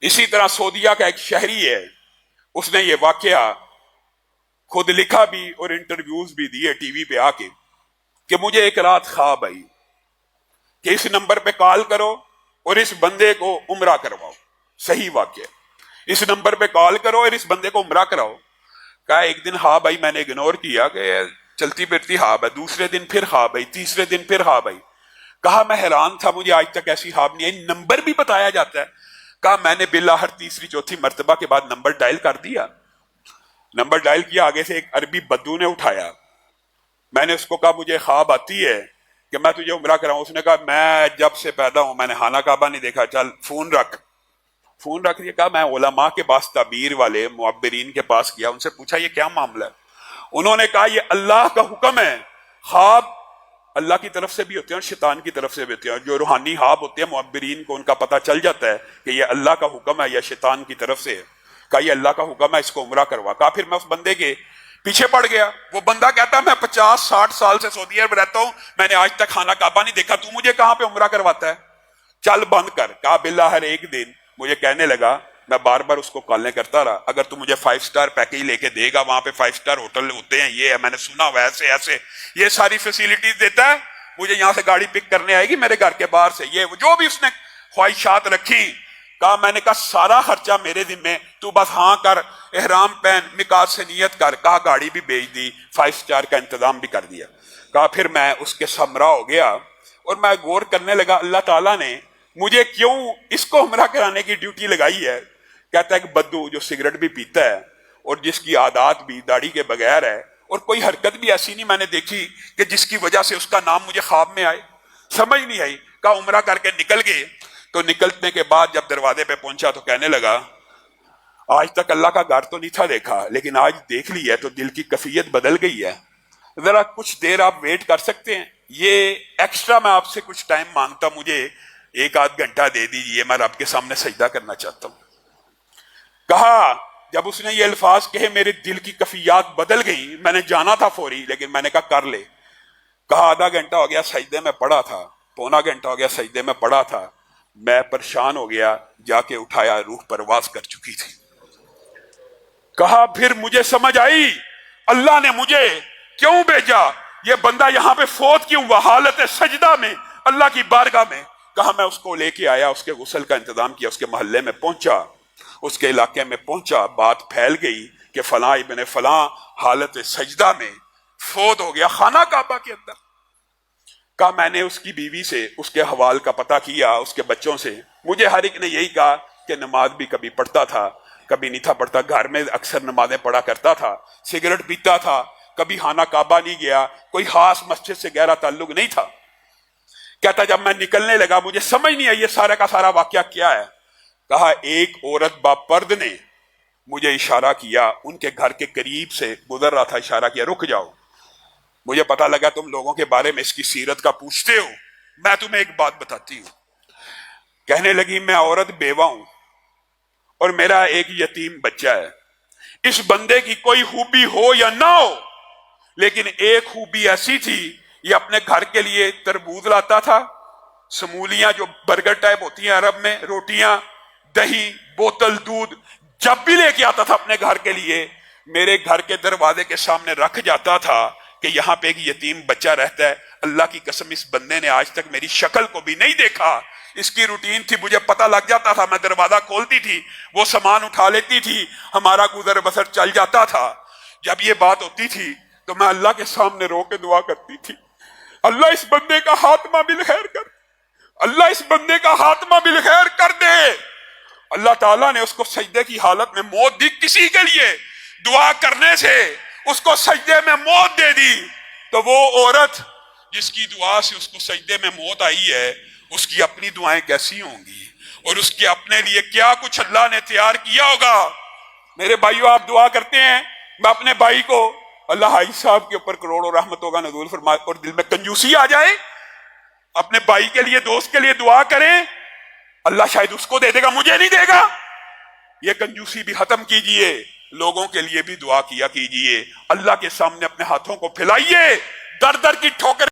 اسی طرح سعودیہ کا ایک شہری ہے، اس نے یہ واقعہ خود لکھا بھی اور انٹرویوز بھی دیے ٹی وی پہ آ کے کہ مجھے ایک رات خواب آئی کہ اس نمبر پہ کال کرو اور اس بندے کو عمرہ کرواؤ. صحیح واقعہ، اس نمبر پہ کال کرو اور اس بندے کو عمرہ کراؤ. کہا ایک دن خواب آئی، میں نے اگنور کیا کہ چلتی پھرتی خواب ہے. دوسرے دن پھر خواب آئی، تیسرے دن پھر خواب آئی. کہا میں حیران تھا، مجھے آج تک ایسی خواب نہیں آئی، نمبر بھی بتایا جاتا ہے. کہا میں نے بالآخر تیسری چوتھی مرتبہ کے بعد نمبر ڈائل کر دیا. نمبر ڈائل کیا، آگے سے ایک عربی بدو نے اٹھایا. میں نے اس کو کہا مجھے خواب آتی ہے کہ میں تجھے عمرہ کراؤں. اس نے کہا میں جب سے پیدا ہوں میں نے خانہ کعبہ نہیں دیکھا، چل فون رکھ. فون رکھ دیا. کہا میں علماء کے پاس، تعبیر والے معبرین کے پاس گیا، ان سے پوچھا یہ کیا معاملہ ہے. انہوں نے کہا یہ اللہ کا حکم ہے. خواب اللہ کی طرف سے بھی ہوتے ہیں اور شیطان کی طرف سے بھی ہوتے ہیں. جو روحانی خواب ہوتے ہیں معبرین کو ان کا پتہ چل جاتا ہے کہ یہ اللہ کا حکم ہے یا شیطان کی طرف سے ہے. کہا یہ اللہ کا حکم ہے، اس کو عمرہ کروا. کہا پھر میں اس بندے کے پیچھے پڑ گیا. وہ بندہ کہتا میں 50-60 سال سے سعودی عرب رہتا ہوں، میں نے آج تک خانہ کعبہ نہیں دیکھا، تو مجھے کہاں پہ عمرہ کرواتا ہے، چل بند کر. کہا بالآخر ایک دن مجھے کہنے لگا، میں بار بار اس کو کالیں کرتا رہا، اگر تو مجھے 5 سٹار پیکیج لے کے دے گا، وہاں پہ 5 سٹار ہوٹل ہوتے ہیں، یہ ہے میں نے سنا ہوا ایسے ایسے، یہ ساری فیسیلیٹیز دیتا ہے، مجھے یہاں سے گاڑی پک کرنے آئے گی میرے گھر کے باہر سے، یہ جو بھی اس نے خواہشات رکھی. کہا میں نے کہا سارا خرچہ میرے ذمے، تو بس ہاں کر، احرام پہن، میقات سے نیت کر. کہا گاڑی بھی بیچ دی، 5 سٹار کا انتظام بھی کر دیا. کہا پھر میں اس کے سمرا ہو گیا اور میں غور کرنے لگا اللہ تعالیٰ نے مجھے کیوں اس کو عمرہ کرانے کی ڈیوٹی لگائی ہے. کہتا ہے کہ بدو جو سگریٹ بھی پیتا ہے اور جس کی عادات بھی داڑھی کے بغیر ہے، اور کوئی حرکت بھی ایسی نہیں میں نے دیکھی کہ جس کی وجہ سے اس کا نام مجھے خواب میں آئے. سمجھ نہیں آئی. کہا عمرہ کر کے نکل گئے. تو نکلنے کے بعد جب دروازے پہ پہنچا تو کہنے لگا آج تک اللہ کا گھر تو نہیں تھا دیکھا، لیکن آج دیکھ لی ہے تو دل کی کیفیت بدل گئی ہے. ذرا کچھ دیر آپ ویٹ کر سکتے ہیں؟ یہ ایکسٹرا میں آپ سے کچھ ٹائم مانگتا، مجھے 1-8 گھنٹہ دے دیجیے، میں رب کے سامنے سجدہ کرنا چاہتا ہوں. کہا جب اس نے یہ الفاظ کہے میرے دل کی کیفیات بدل گئی. میں نے جانا تھا فوری، لیکن میں نے کہا کر لے. کہا آدھا گھنٹہ ہو گیا سجدے میں پڑا تھا، پونا گھنٹہ ہو گیا سجدے میں پڑا تھا، میں پریشان ہو گیا، جا کے اٹھایا، روح پرواز کر چکی تھی. کہا پھر مجھے سمجھ آئی اللہ نے مجھے کیوں بھیجا، یہ بندہ یہاں پہ فوت کیوں ہوا حالت سجدہ میں اللہ کی بارگاہ میں. کہا میں اس کو لے کے آیا، اس کے غسل کا انتظام کیا، اس کے محلے میں پہنچا، اس کے علاقے میں پہنچا، بات پھیل گئی کہ فلاں ابن فلاں حالت سجدہ میں فوت ہو گیا خانہ کعبہ کے اندر. کہا میں نے اس کی بیوی سے اس کے حوال کا پتہ کیا، اس کے بچوں سے، مجھے ہر ایک نے یہی کہا کہ نماز بھی کبھی پڑھتا تھا کبھی نہیں تھا پڑھتا، گھر میں اکثر نمازیں پڑھا کرتا تھا، سگریٹ پیتا تھا، کبھی خانہ کعبہ نہیں گیا، کوئی خاص مسجد سے گہرا تعلق نہیں تھا. کہتا جب میں نکلنے لگا مجھے سمجھ نہیں آئی یہ سارا کا سارا واقعہ کیا ہے. کہا ایک عورت باپرد نے مجھے اشارہ کیا، ان کے گھر کے قریب سے گزر رہا تھا، اشارہ کیا رک جاؤ، مجھے پتا لگا تم لوگوں کے بارے میں اس کی سیرت کا پوچھتے ہو، میں تمہیں ایک بات بتاتی ہوں. کہنے لگی میں عورت بیوہ ہوں اور میرا ایک یتیم بچہ ہے. اس بندے کی کوئی خوبی ہو یا نہ ہو، لیکن ایک خوبی ایسی تھی، یہ اپنے گھر کے لیے تربوز لاتا تھا، سمولیاں جو برگر ٹائپ ہوتی ہیں عرب میں، روٹیاں، دہی، بوتل دودھ، جب بھی لے کے آتا تھا اپنے گھر کے لیے میرے گھر کے دروازے کے سامنے رکھ جاتا تھا کہ یہاں پہ ایک یتیم بچہ رہتا ہے. اللہ کی قسم اس بندے نے آج تک میری شکل کو بھی نہیں دیکھا. اس کی روٹین تھی، مجھے پتہ لگ جاتا تھا، میں دروازہ کھولتی تھی، وہ سامان اٹھا لیتی تھی، ہمارا گزر بسر چل جاتا تھا. جب یہ بات ہوتی تھی تو میں اللہ کے سامنے رو کے دعا کرتی تھی، اللہ اس بندے کا خاتمہ بالخیر کر، اللہ اس بندے کا خاتمہ بالخیر کر دے. اللہ تعالیٰ نے اس کو سجدے کی حالت میں موت دی، کسی کے لیے دعا کرنے سے اس کو سجدے میں موت دے دی. تو وہ عورت جس کی دعا سے اس کو سجدے میں موت آئی ہے، اس کی اپنی دعائیں کیسی ہوں گی، اور اس کے اپنے لیے کیا کچھ اللہ نے تیار کیا ہوگا. میرے بھائیو آپ دعا کرتے ہیں، میں اپنے بھائی کو اللہ حاجی صاحب کے اوپر کروڑوں رحمتوں کا نزول فرمائے اور دل میں کنجوسی آ جائے، اپنے بھائی کے لیے دوست کے لیے دعا کریں، اللہ شاید اس کو دے دے گا، مجھے نہیں دے گا. یہ کنجوسی بھی ختم کیجئے، لوگوں کے لیے بھی دعا کیا کیجئے، اللہ کے سامنے اپنے ہاتھوں کو پھیلائیے، در در کی ٹھوکر